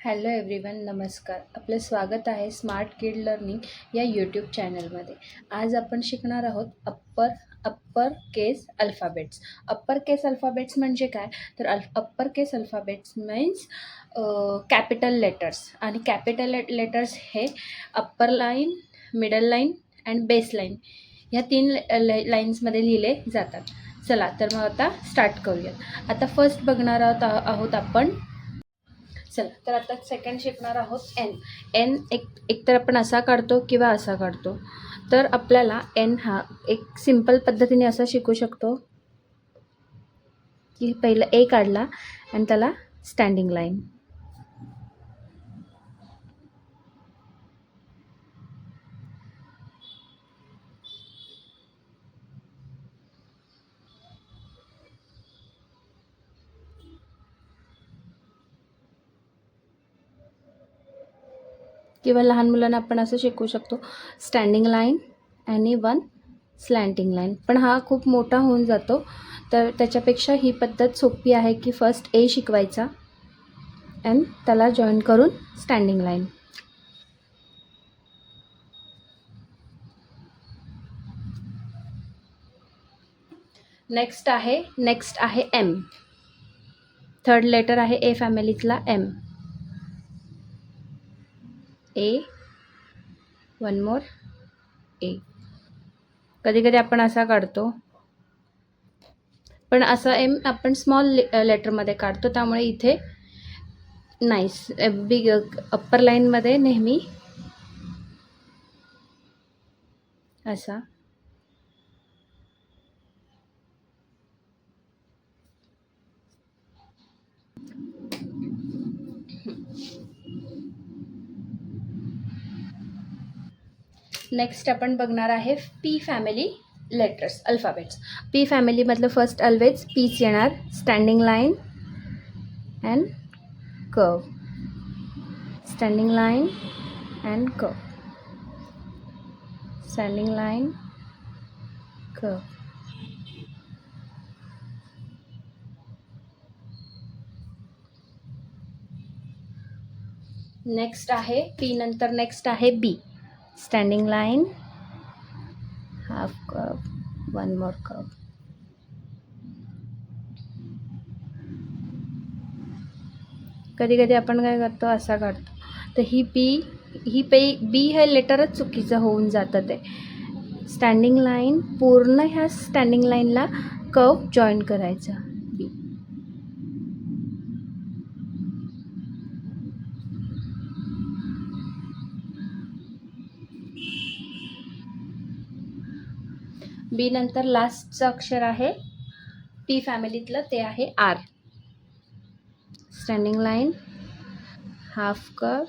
Hello everyone, नमस्कार. आपलं स्वागत आहे स्मार्ट किड लर्निंग या यूट्यूब चॅनलमध्ये. आज आपण शिकणार आहोत अप्पर केस अल्फाबेट्स. अप्पर केस अल्फाबेट्स म्हणजे काय? तर अप्पर केस अल्फाबेट्स मीन्स कॅपिटल लेटर्स, आणि कॅपिटल लेटर्स हे upper line, middle line and base line ह्या 3 लाईन्समध्ये लिहिले जातात. चला तर मग आता स्टार्ट करूयात. आता फर्स्ट बघणार आहोत आपण. चला तर आता सेकंड शिकणार आहोत एन. एक तर आपण असा काढतो किंवा असा काढतो. तर आपल्याला एन हा एक सिंपल पद्धतीने असा शिकू शकतो की पहिलं ए काढला आणि त्याला स्टँडिंग लाईन, किंवा लहान मुलांना आपण असं शिकवू शकतो स्टँडिंग लाईन आणि वन स्लँटिंग लाईन. पण हा खूप मोठा होऊन जातो, तर त्याच्यापेक्षा ही पद्धत सोपी आहे की फर्स्ट ए शिकवायचा आणि त्याला जॉईन करून स्टँडिंग लाईन. नेक्स्ट आहे एम. थर्ड लेटर आहे ए फॅमिलीतला एम. ए, वन मोर ए. कधी कधी आपण असा काढतो, पण असा एम आपण स्मॉल लेटरमध्ये काढतो, त्यामुळे इथे नाईस बिग अप्पर लाईनमध्ये नेहमी असा. नेक्स्ट आपण बघणार आहे P family letters alphabets. P फॅमिलीमधलं फर्स्ट ऑलवेज पीच येणार. Standing line and curve, standing line and curve, standing line, curve. Next आहे पी नंतर नेक्स्ट आहे B. Standing line, half curve, one more curve. कधी कधी आपण काय करतो, असा काढतो, तर ही बी हे लेटरच चुकीचं होऊन जातं. ते स्टँडिंग लाईन, पूर्ण ह्या स्टँडिंग लाईनला कर्व जॉईन करायचा. बी. बी नंतर लास्टचं अक्षर आहे पी फॅमिलीतलं, ते आहे R. Standing line, half curve,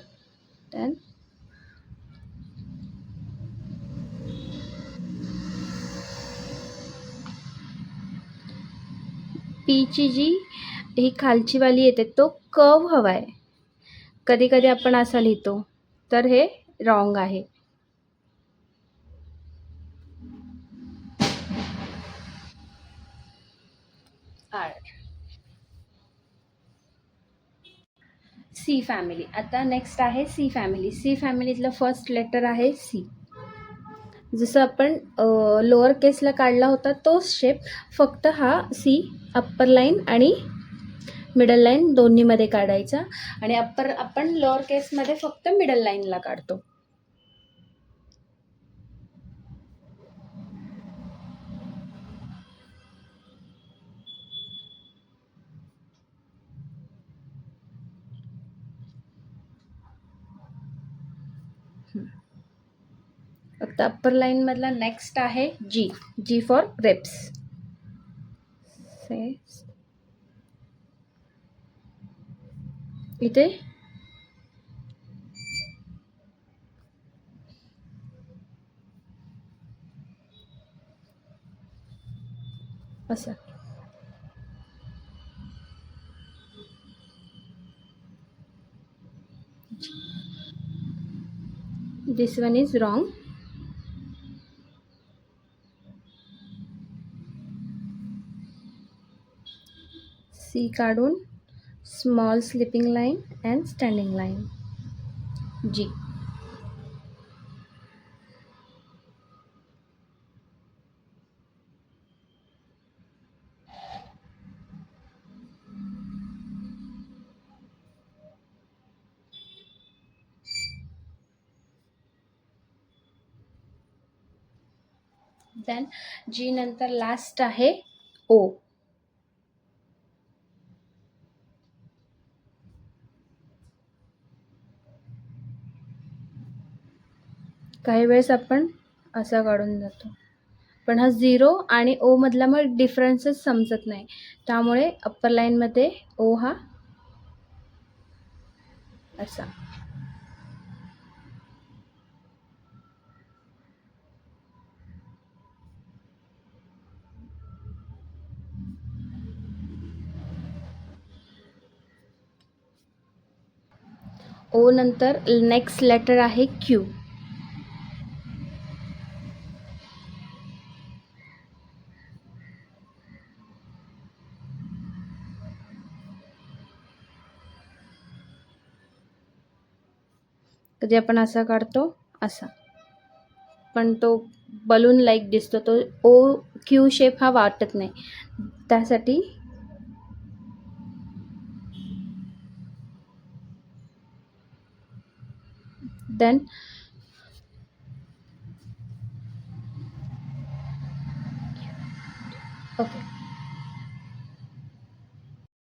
then पीची जी ही खालची वाली येते तो कर्व हवा आहे. कधी कधी आपण असं लिहितो, तर हे रॉंग आहे. आर. C family. आता नेक्स्ट आहे सी फॅमिली. सी फॅमिलीतलं फर्स्ट लेटर आहे सी. जसं आपण लोअर केसला काढला होता तोच शेप, फक्त हा सी अप्पर लाईन आणि मिडल लाईन दोन्हीमध्ये काढायचा, आणि आपण लोअर केसमध्ये फक्त मिडल लाईनला काढतो. आता अप्पर लाईन मधला नेक्स्ट आहे जी. जी फॉर ग्रेप्स. इथे असं. This one is wrong. C काढून small sleeping line and standing line. G. Then जी नंतर लास्ट आहे ओ. काही वेळेस आपण असा काढून जातो, पण हा 0 आणि ओ मधला मग डिफरन्सच समजत नाही, त्यामुळे अप्पर लाईनमध्ये ओ हा असा. ओ नंतर नेक्स्ट लेटर आहे क्यू. कधी आपण असा काढतो असा, पण तो बलून लाईक दिसतो, तो ओ क्यू शेप हा वाटत नाही, त्यासाठी देन ओके.